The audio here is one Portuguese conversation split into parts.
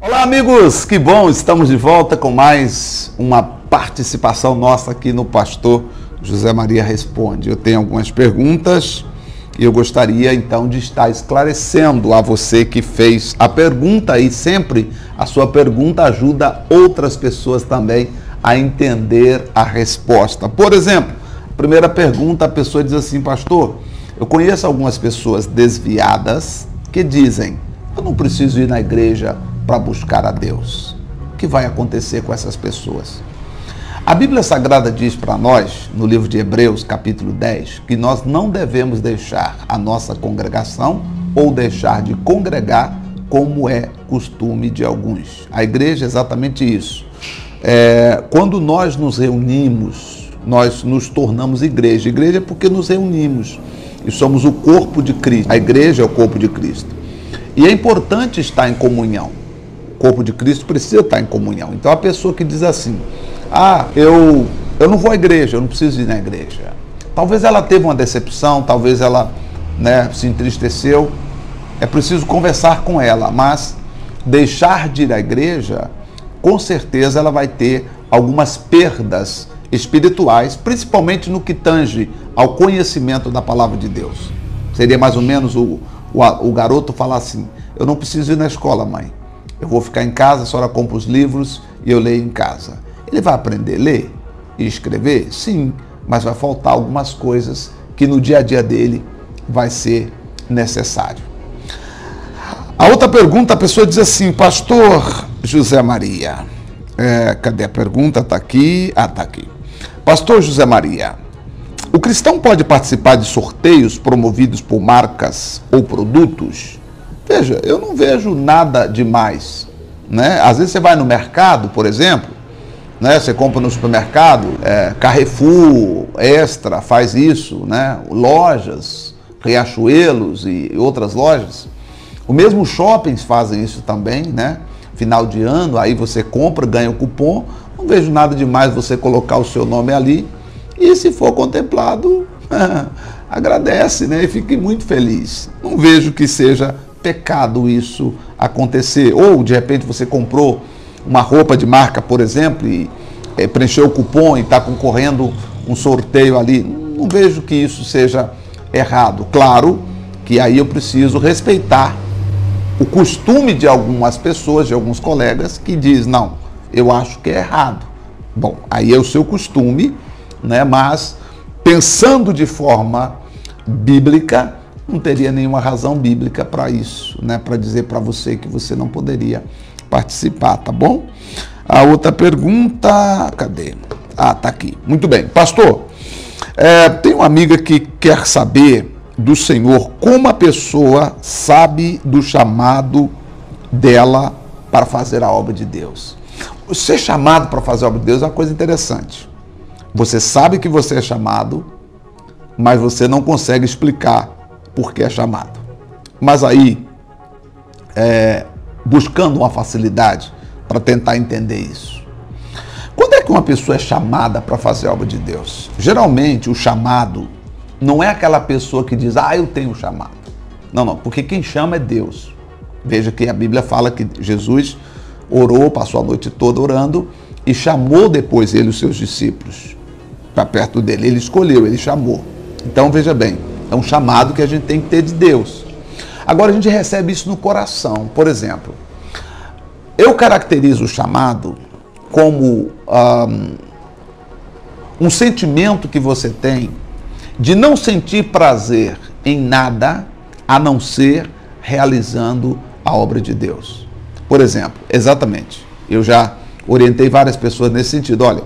Olá, amigos, que bom, estamos de volta com mais uma participação nossa aqui no Pastor José Maria Responde. Eu tenho algumas perguntas e eu gostaria então de estar esclarecendo a você que fez a pergunta, e sempre a sua pergunta ajuda outras pessoas também a entender a resposta. Por exemplo, primeira pergunta, a pessoa diz assim: pastor, eu conheço algumas pessoas desviadas que dizem, eu não preciso ir na igreja para buscar a Deus. O que vai acontecer com essas pessoas? A Bíblia Sagrada diz para nós, no livro de Hebreus, capítulo 10, que nós não devemos deixar a nossa congregação ou deixar de congregar como é costume de alguns. A igreja é exatamente isso. Quando nós nos reunimos, nós nos tornamos igreja. Igreja é porque nos reunimos e somos o corpo de Cristo. A igreja é o corpo de Cristo. E é importante estar em comunhão. O corpo de Cristo precisa estar em comunhão. Então a pessoa que diz assim, eu não vou à igreja, eu não preciso ir na igreja. Talvez ela teve uma decepção, talvez ela se entristeceu. É preciso conversar com ela, mas deixar de ir à igreja, com certeza ela vai ter algumas perdas espirituais, principalmente no que tange ao conhecimento da palavra de Deus. Seria mais ou menos o garoto falar assim, eu não preciso ir na escola, mãe. Eu vou ficar em casa, a senhora compra os livros e eu leio em casa. Ele vai aprender a ler e escrever? Sim, mas vai faltar algumas coisas que no dia a dia dele vai ser necessário. A outra pergunta, a pessoa diz assim, pastor José Maria, cadê a pergunta? Está aqui. Está aqui. Pastor José Maria, o cristão pode participar de sorteios promovidos por marcas ou produtos? Veja, eu não vejo nada demais, né? Às vezes você vai no mercado, por exemplo, né? Você compra no supermercado, Carrefour, Extra faz isso, né? Lojas, Riachuelos e outras lojas. O mesmo shoppings fazem isso também, né? Final de ano, aí você compra, ganha o cupom. Não vejo nada demais você colocar o seu nome ali. E se for contemplado, agradece, né? E fique muito feliz. Não vejo que seja pecado isso acontecer. Ou, de repente, você comprou uma roupa de marca, por exemplo, e preencheu o cupom e está concorrendo um sorteio ali. Não vejo que isso seja errado. Claro que aí eu preciso respeitar o costume de algumas pessoas, de alguns colegas, que diz, não, eu acho que é errado. Bom, aí é o seu costume, né? Mas pensando de forma bíblica, não teria nenhuma razão bíblica para isso, né? Para dizer para você que você não poderia participar, tá bom? A outra pergunta, cadê? Tá aqui. Muito bem. Pastor, tem uma amiga que quer saber do Senhor como a pessoa sabe do chamado dela para fazer a obra de Deus. Ser chamado para fazer a obra de Deus é uma coisa interessante. Você sabe que você é chamado, mas você não consegue explicar por que é chamado. Mas aí, buscando uma facilidade para tentar entender isso. Quando é que uma pessoa é chamada para fazer a obra de Deus? Geralmente, o chamado não é aquela pessoa que diz, eu tenho chamado. Não, porque quem chama é Deus. Veja que a Bíblia fala que Jesus orou, passou a noite toda orando e chamou depois ele os seus discípulos para perto dele. Ele escolheu, ele chamou. Então, veja bem, é um chamado que a gente tem que ter de Deus. Agora, a gente recebe isso no coração. Por exemplo, eu caracterizo o chamado como um sentimento que você tem de não sentir prazer em nada a não ser realizando a obra de Deus. Por exemplo, exatamente, eu já orientei várias pessoas nesse sentido. Olha,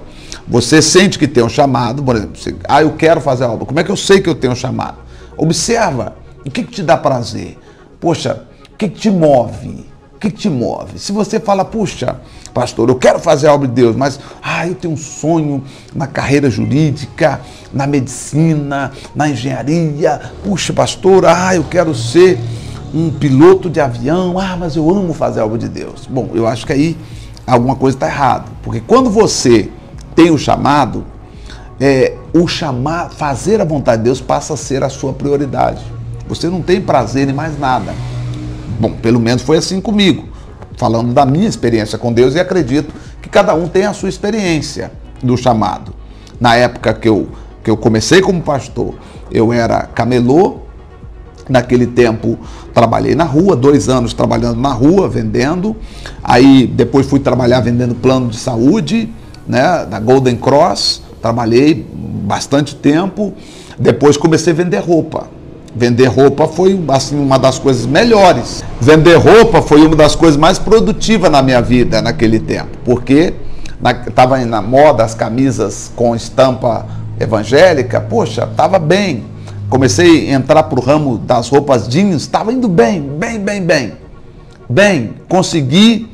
você sente que tem um chamado, por exemplo, você, eu quero fazer a obra. Como é que eu sei que eu tenho um chamado? Observa, o que te dá prazer? Poxa, o que te move? O que te move? Se você fala, puxa, pastor, eu quero fazer a obra de Deus, mas eu tenho um sonho na carreira jurídica, na medicina, na engenharia. Puxa, pastor, eu quero ser um piloto de avião. Mas eu amo fazer a obra de Deus. Bom, eu acho que aí alguma coisa está errada. Porque quando você tem o chamado, o chamar, fazer a vontade de Deus passa a ser a sua prioridade. Você não tem prazer em mais nada. Bom, pelo menos foi assim comigo, falando da minha experiência com Deus, e acredito que cada um tem a sua experiência do chamado. Na época que eu comecei como pastor, eu era camelô. Naquele tempo trabalhei na rua, 2 anos trabalhando na rua, vendendo. Aí depois fui trabalhar vendendo plano de saúde, né, da Golden Cross. Trabalhei bastante tempo. Depois comecei a vender roupa. Vender roupa foi assim, uma das coisas melhores. Vender roupa foi uma das coisas mais produtivas na minha vida naquele tempo, porque estava na moda as camisas com estampa evangélica. Poxa, estava bem. Comecei a entrar para o ramo das roupas jeans, estava indo bem, consegui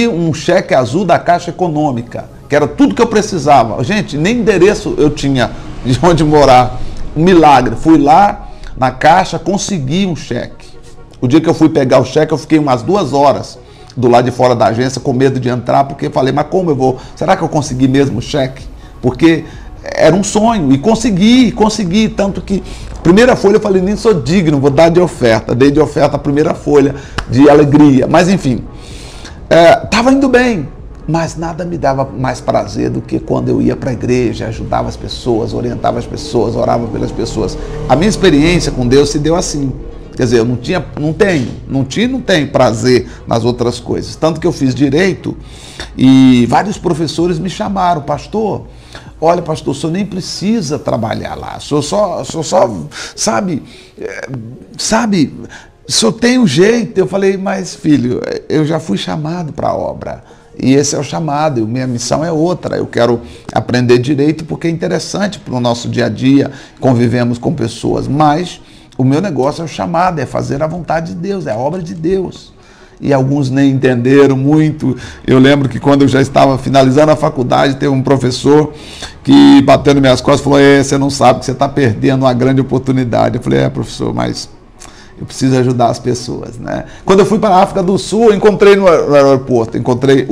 um cheque azul da Caixa Econômica, que era tudo que eu precisava. Gente, nem endereço eu tinha de onde morar. Um milagre. Fui lá na Caixa, consegui um cheque. O dia que eu fui pegar o cheque, eu fiquei umas 2 horas do lado de fora da agência com medo de entrar, porque falei, mas como eu vou? Será que eu consegui mesmo o cheque? Porque era um sonho, e consegui, tanto que primeira folha eu falei, nem sou digno, vou dar de oferta. Dei de oferta a primeira folha de alegria, mas enfim, estava indo bem, mas nada me dava mais prazer do que quando eu ia para a igreja, ajudava as pessoas, orientava as pessoas, orava pelas pessoas. A minha experiência com Deus se deu assim. Quer dizer, eu não tenho prazer nas outras coisas. Tanto que eu fiz direito e vários professores me chamaram, pastor, olha, pastor, o senhor nem precisa trabalhar lá, o senhor só sabe, o senhor tem um jeito. Eu falei, mas filho, eu já fui chamado para a obra. E esse é o chamado, e minha missão é outra. Eu quero aprender direito porque é interessante para o nosso dia a dia, convivemos com pessoas, mas o meu negócio é o chamado, é fazer a vontade de Deus, é a obra de Deus. E alguns nem entenderam muito. Eu lembro que quando eu já estava finalizando a faculdade, teve um professor que bateu nas minhas costas e falou, você não sabe que você está perdendo uma grande oportunidade. Eu falei, professor, mas eu preciso ajudar as pessoas, né? Quando eu fui para a África do Sul, eu encontrei no aeroporto, encontrei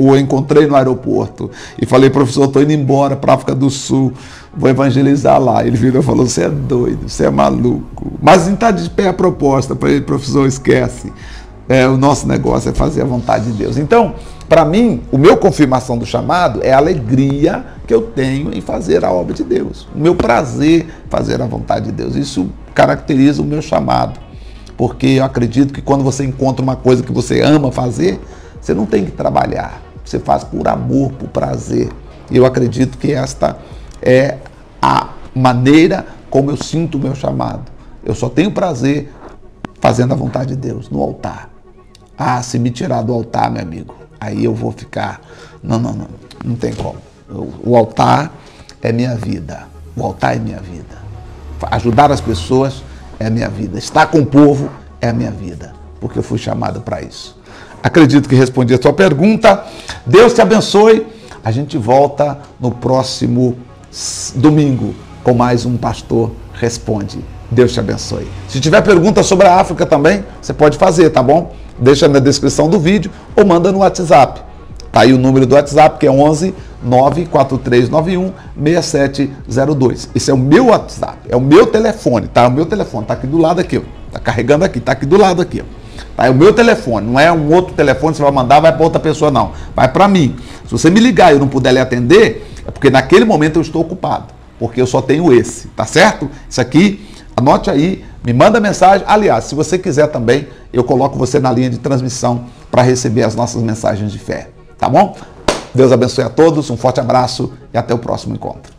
no aeroporto e falei, professor, estou indo embora para a África do Sul, vou evangelizar lá. Ele virou e falou, você é doido, você é maluco. Mas não está de pé a proposta. Para ele, professor, esquece. O nosso negócio é fazer a vontade de Deus. Então, para mim, o meu confirmação do chamado é a alegria que eu tenho em fazer a obra de Deus. O meu prazer em fazer a vontade de Deus. Isso caracteriza o meu chamado. Porque eu acredito que quando você encontra uma coisa que você ama fazer, você não tem que trabalhar. Você faz por amor, por prazer. E eu acredito que esta é a maneira como eu sinto o meu chamado. Eu só tenho prazer fazendo a vontade de Deus, no altar. Se me tirar do altar, meu amigo, aí eu vou ficar... Não tem como. O altar é minha vida. O altar é minha vida. Ajudar as pessoas é a minha vida. Estar com o povo é a minha vida, porque eu fui chamado para isso. Acredito que respondi a sua pergunta. Deus te abençoe. A gente volta no próximo domingo com mais um Pastor Responde. Deus te abençoe. Se tiver pergunta sobre a África também, você pode fazer, tá bom? Deixa na descrição do vídeo ou manda no WhatsApp. Tá aí o número do WhatsApp, que é 11 94391 6702. Esse é o meu WhatsApp, é o meu telefone, tá? O meu telefone tá aqui do lado aqui, ó. Tá carregando aqui, tá aqui do lado aqui, ó. Tá? É o meu telefone, não é um outro telefone que você vai mandar, vai para outra pessoa, não. Vai para mim. Se você me ligar e eu não puder lhe atender, é porque naquele momento eu estou ocupado, porque eu só tenho esse, tá certo? Isso aqui, anote aí, me manda mensagem. Aliás, se você quiser também, eu coloco você na linha de transmissão para receber as nossas mensagens de fé. Tá bom? Deus abençoe a todos, um forte abraço e até o próximo encontro.